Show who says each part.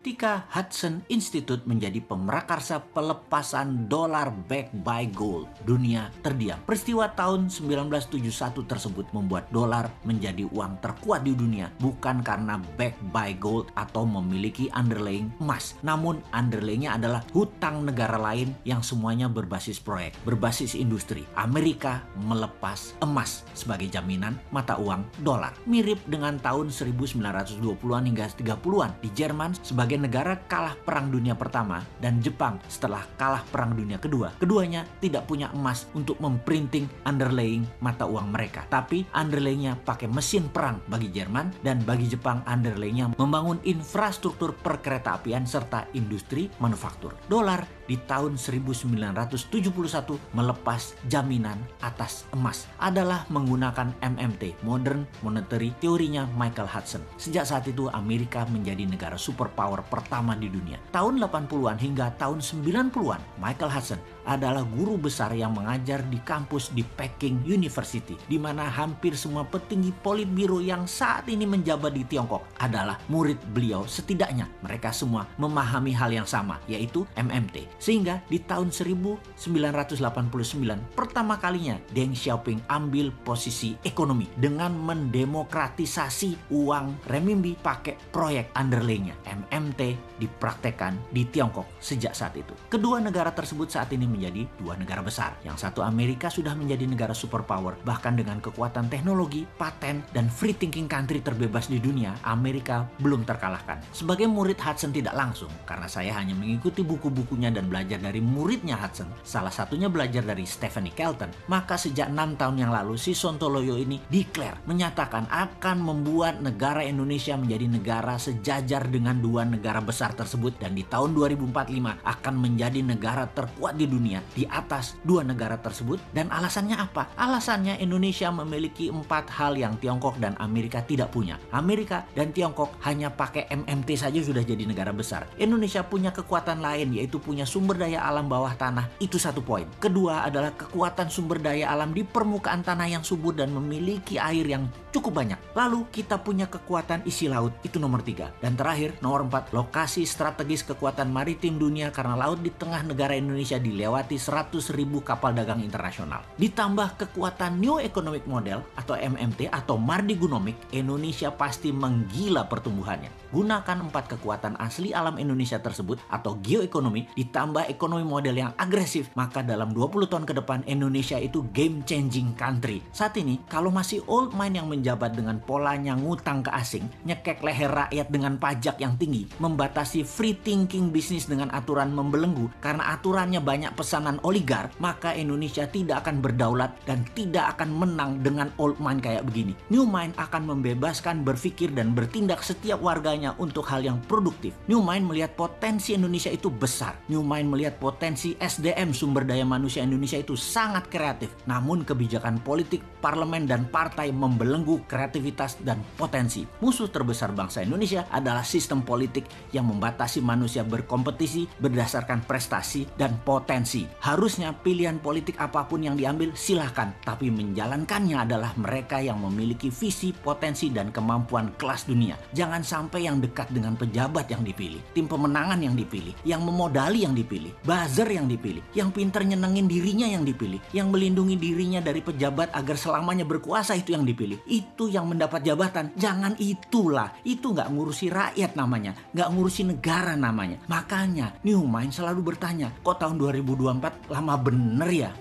Speaker 1: ketika Hudson Institute menjadi pemrakarsa pelepasan dolar backed by gold. Dunia terdiam. Peristiwa tahun 1971 tersebut membuat dolar menjadi uang terkuat di dunia, bukan karena backed by gold atau memiliki underlying emas. Namun underlyingnya adalah hutang negara lain yang semuanya berbasis proyek, berbasis industri. Amerika melepas emas sebagai jaminan mata uang dolar. Mirip dengan tahun 1920-an hingga 30-an di Jerman sebagai negara kalah Perang Dunia Pertama dan Jepang setelah kalah Perang Dunia Kedua. Keduanya tidak punya emas untuk memprinting underlying mata uang mereka. Tapi underlyingnya pakai mesin perang bagi Jerman, dan bagi Jepang underlyingnya membangun infrastruktur perkeretaapian serta industri manufaktur. Dolar di tahun 1971 melepas jaminan atas emas adalah menggunakan MMT, Modern Monetary, teorinya Michael Hudson. Sejak saat itu Amerika menjadi negara superpower pertama di dunia. Tahun 80-an hingga tahun 90-an, Michael Hudson adalah guru besar yang mengajar di kampus di Peking University, di mana hampir semua petinggi politbiro yang saat ini menjabat di Tiongkok adalah murid beliau. Setidaknya mereka semua memahami hal yang sama, yaitu MMT. Sehingga di tahun 1989 pertama kalinya Deng Xiaoping ambil posisi ekonomi dengan mendemokratisasi uang renminbi pakai proyek underlyingnya. MMT dipraktekkan di Tiongkok sejak saat itu. Kedua negara tersebut saat ini menjadi dua negara besar. Yang satu, Amerika, sudah menjadi negara superpower, bahkan dengan kekuatan teknologi, paten, dan free thinking country terbebas di dunia. Amerika belum terkalahkan. Sebagai murid Hudson tidak langsung, karena saya hanya mengikuti buku-bukunya dan belajar dari muridnya Hudson, salah satunya belajar dari Stephanie Kelton, maka sejak 6 tahun yang lalu si Sontoloyo ini menyatakan akan membuat negara Indonesia menjadi negara sejajar dengan dua negara besar tersebut, dan di tahun 2045 akan menjadi negara terkuat di dunia di atas dua negara tersebut. Dan alasannya apa? Alasannya Indonesia memiliki 4 hal yang Tiongkok dan Amerika tidak punya. Amerika dan Tiongkok hanya pakai MMT saja sudah jadi negara besar. Indonesia punya kekuatan lain, yaitu punya sumber daya alam bawah tanah. Itu satu poin. Kedua adalah kekuatan sumber daya alam di permukaan tanah yang subur dan memiliki air yang cukup banyak. Lalu kita punya kekuatan isi laut. Itu nomor 3. Dan terakhir, nomor 4, lokasi strategis kekuatan maritim dunia, karena laut di tengah negara Indonesia dilewati 100.000 kapal dagang internasional. Ditambah kekuatan New Economic Model atau MMT atau Mardigonomic, Indonesia pasti menggila pertumbuhannya. Gunakan 4 kekuatan asli alam Indonesia tersebut atau geoekonomi ditambah ekonomi model yang agresif, maka dalam 20 tahun ke depan Indonesia itu game changing country. Saat ini kalau masih old mind yang menjabat dengan polanya ngutang ke asing, nyekek leher rakyat dengan pajak yang tinggi, membatasi free thinking bisnis dengan aturan membelenggu karena aturannya banyak pesanan oligark, maka Indonesia tidak akan berdaulat dan tidak akan menang dengan old mind kayak begini. New mind akan membebaskan berpikir dan bertindak setiap warganya untuk hal yang produktif. New mind melihat potensi Indonesia itu besar. New mind melihat potensi SDM, sumber daya manusia Indonesia itu sangat kreatif. Namun kebijakan politik, parlemen, dan partai membelenggu kreativitas dan potensi. Musuh terbesar bangsa Indonesia adalah sistem politik yang membatasi manusia berkompetisi berdasarkan prestasi dan potensi. Harusnya pilihan politik apapun yang diambil silahkan, tapi menjalankannya adalah mereka yang memiliki visi, potensi, dan kemampuan kelas dunia. Jangan sampai yang dekat dengan pejabat yang dipilih, tim pemenangan yang dipilih, yang memodali yang dipilih, buzzer yang dipilih, yang pintar nyenengin dirinya yang dipilih, yang melindungi dirinya dari pejabat agar selamanya berkuasa itu yang dipilih. Itu yang mendapat jabatan. Jangan itulah. Itu nggak ngurusi rakyat namanya, nggak ngurusi negara namanya. Makanya New Mind selalu bertanya, kok tahun 2024 lama bener ya?